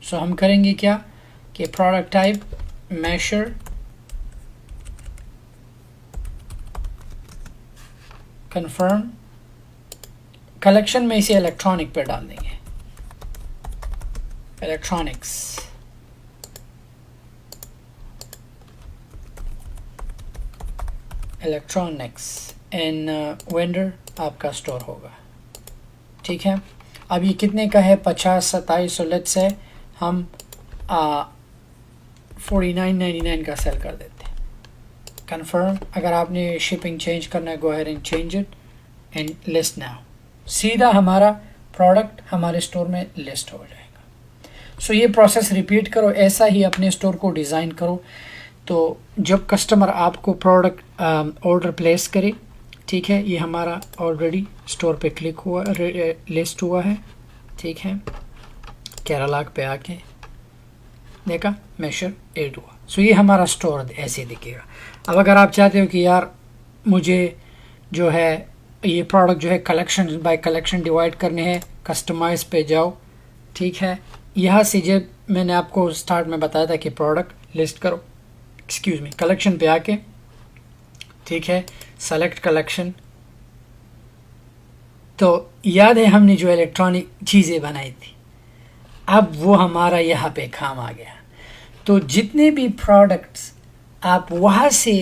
Speaker 2: हम करेंगे क्या कि product type measure, confirm, collection में इसे इलेक्ट्रॉनिक पे डाल देंगे, इलेक्ट्रॉनिक्स, एंड वेंडर आपका स्टोर होगा। ठीक है, अब ये कितने का है, 50-27, लेट्स से हम 49.99 का सेल कर देते हैं। कंफर्म, अगर आपने शिपिंग चेंज करना है, गो ahead and change it and list now. सीधा हमारा प्रोडक्ट हमारे स्टोर में लिस्ट हो जाएगा। ये प्रोसेस रिपीट करो, ऐसा ही अपने स्टोर को डिज़ाइन करो। तो जब कस्टमर आपको प्रोडक्ट ऑर्डर प्लेस करे, ठीक है, ये हमारा ऑलरेडी स्टोर पे क्लिक हुआ, लिस्ट हुआ है। ठीक है, केरला पे आके देखा मेशर एड हुआ। ये हमारा स्टोर ऐसे दिखेगा। अब अगर आप चाहते हो कि यार मुझे जो है ये प्रोडक्ट जो है कलेक्शन बाय कलेक्शन डिवाइड करने हैं, कस्टमाइज पे जाओ। ठीक है, यहाँ से जब मैंने आपको स्टार्ट में बताया था कि प्रोडक्ट लिस्ट करो, एक्सक्यूज़ मी, कलेक्शन पे आके, ठीक है, सेलेक्ट कलेक्शन। तो याद है हमने जो इलेक्ट्रॉनिक चीज़ें बनाई थी, अब वो हमारा यहाँ पे काम आ गया। तो जितने भी प्रोडक्ट्स आप वहाँ से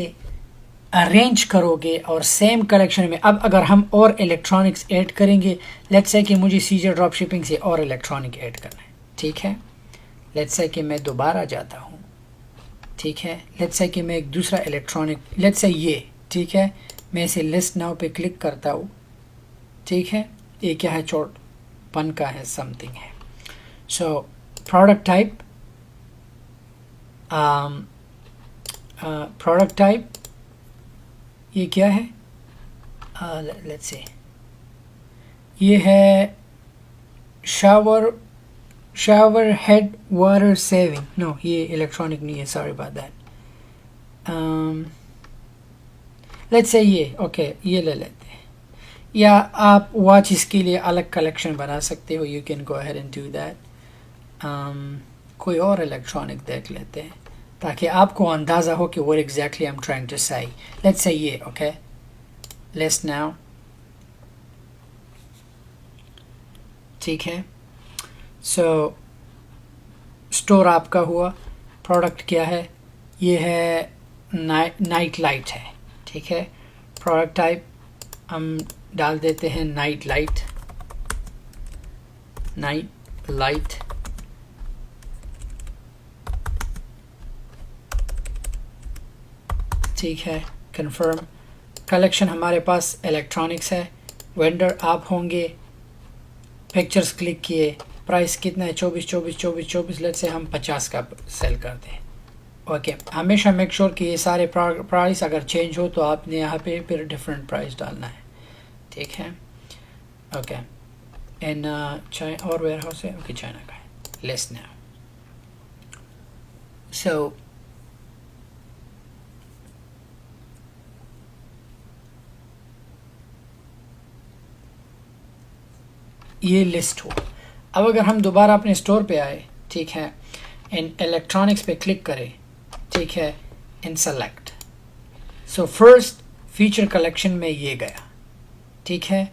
Speaker 2: अरेंज करोगे और सेम कलेक्शन में, अब अगर हम और इलेक्ट्रॉनिक्स ऐड करेंगे, लेट्स से कि मुझे सीजे ड्रॉप शिपिंग से और इलेक्ट्रॉनिक ऐड करना है। ठीक है, लेट्स से कि मैं दोबारा जाता हूँ। ठीक है, लेट्स से कि मैं एक दूसरा इलेक्ट्रॉनिक, लेट्स से ये, ठीक है, मैं इसे लिस्ट नाउ पे क्लिक करता हूँ। ठीक है, ये क्या है, चोटपन का है, समथिंग है। प्रोडक्ट टाइप, प्रोडक्ट टाइप ये क्या है, लेट्स से ये है shower head water saving, no ये इलेक्ट्रॉनिक नहीं है, sorry about that. Let's say ये ओके, ये ले लेते हैं। या आप वॉचेस के लिए अलग कलेक्शन बना सकते हो, you can go ahead and do that. कोई और इलेक्ट्रॉनिक देख लेते हैं ताकि आपको अंदाज़ा हो कि what exactly I am trying to say. Let's say ये ओके, लिस्ट नाउ। ठीक है, स्टोर आपका हुआ, प्रोडक्ट क्या है, ये है नाइट लाइट है। ठीक है, प्रोडक्ट टाइप हम डाल देते हैं नाइट लाइट, ठीक है, कंफर्म। कलेक्शन हमारे पास इलेक्ट्रॉनिक्स है, वेंडर आप होंगे, पिक्चर्स क्लिक किए, प्राइस कितना है, 24, लेट्स से हम 50 का सेल करते हैं। ओके, हमेशा मेक श्योर कि ये सारे प्राइस अगर चेंज हो तो आपने यहाँ पे फिर डिफरेंट प्राइस डालना है। ठीक है, ओके, इन चाइना और वेयर हाउस है, ओके चाइना का है, लिस्ट नाउ। ये लिस्ट हो। अब अगर हम दोबारा अपने स्टोर पे आए, ठीक है, इन इलेक्ट्रॉनिक्स पे क्लिक करें, ठीक है, इन सेलेक्ट। फर्स्ट फीचर कलेक्शन में ये गया। ठीक है,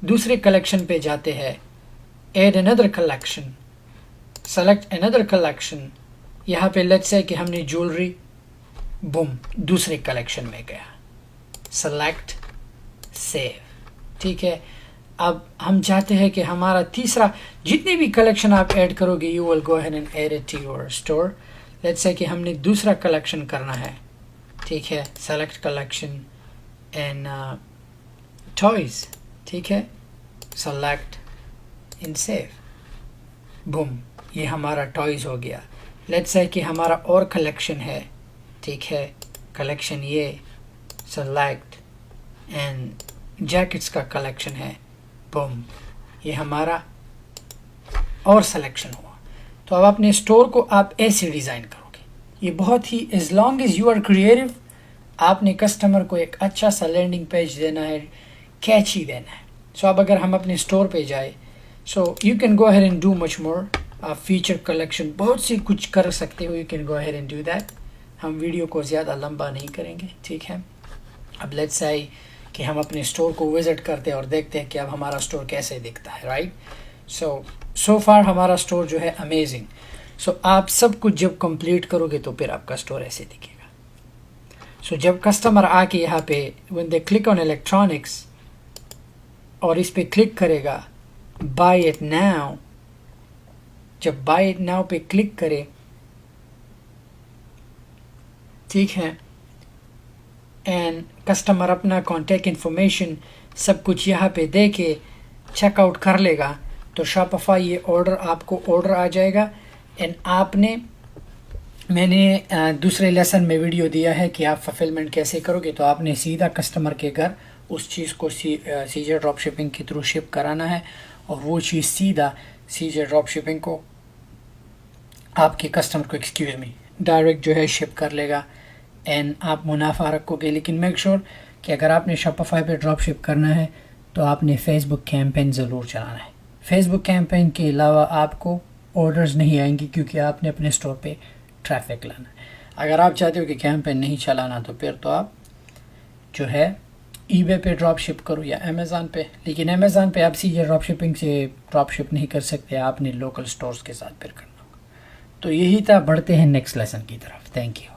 Speaker 2: दूसरे कलेक्शन पे जाते हैं, add another collection, select another collection. यहाँ पे लेट्स से कि हमने ज्वेलरी, बूम, दूसरे कलेक्शन में गया, सेलेक्ट, सेव। ठीक है, अब हम चाहते हैं कि हमारा तीसरा, जितने भी कलेक्शन आप ऐड करोगे, you will go ahead and add it to your store. Let's say कि हमने दूसरा कलेक्शन करना है, ठीक है, सेलेक्ट कलेक्शन एंड टॉयज़, ठीक है, सेलेक्ट इन सेव, बूम, ये हमारा टॉयज़ हो गया। लेट्स से कि हमारा और कलेक्शन है, ठीक है, कलेक्शन ये, सेलेक्ट एंड जैकेट्स का कलेक्शन है, बूम, ये हमारा और सिलेक्शन हुआ। तो अब अपने स्टोर को आप ऐसे डिज़ाइन करोगे, ये बहुत ही, as long as you are creative, आपने कस्टमर को एक अच्छा सा लैंडिंग पेज देना है, कैची देना है। सो अब अगर हम अपने स्टोर पे जाए, सो you can go ahead and do much more, आप फीचर कलेक्शन बहुत सी कुछ कर सकते हो, you can go ahead and do that. हम वीडियो को ज़्यादा लंबा नहीं करेंगे, ठीक है। अब लेट्स से कि हम अपने स्टोर को विज़िट करते हैं और देखते हैं कि अब हमारा स्टोर कैसे दिखता है, राइट। सो फार हमारा स्टोर जो है अमेजिंग। सो आप सब कुछ जब कंप्लीट करोगे तो फिर आपका स्टोर ऐसे दिखेगा। सो जब कस्टमर आके यहाँ पे when they click on electronics और इस पे क्लिक करेगा बाय इट नाउ, जब बाय इट नाउ पे क्लिक करे, ठीक है, एंड कस्टमर अपना कॉन्टैक्ट इन्फॉर्मेशन सब कुछ यहाँ पे दे के चेकआउट कर लेगा, तो शॉपिफाई ये ऑर्डर आपको ऑर्डर आ जाएगा। एंड मैंने दूसरे लेसन में वीडियो दिया है कि आप फुलफिलमेंट कैसे करोगे। तो आपने सीधा कस्टमर के घर उस चीज़ को सीजे ड्रॉप शिपिंग के थ्रू शिप कराना है, और वो चीज़ सीधा सीजे ड्रॉप शिपिंग को आपके कस्टमर को डायरेक्ट जो है शिप कर लेगा, एंड आप मुनाफा रखोगे। लेकिन मेक श्योर कि अगर आपने शॉपिफाई पे ड्रॉप शिप करना है तो आपने फेसबुक कैंपेन ज़रूर चलाना है। फेसबुक कैंपेन के अलावा आपको ऑर्डर्स नहीं आएंगी, क्योंकि आपने अपने स्टोर पे ट्रैफिक लाना है। अगर आप चाहते हो कि कैंपेन नहीं चलाना, तो फिर तो आप जो है ईबे पे ड्रॉप शिप करो या अमेज़ॉन पे। लेकिन अमेज़ॉन पे आप सीधे ड्रॉप शिपिंग से ड्रॉप शिप नहीं कर सकते, आपने लोकल स्टोर्स के साथ फिर करना होगा। तो यही था, बढ़ते हैं नेक्स्ट लेसन की तरफ। Thank you.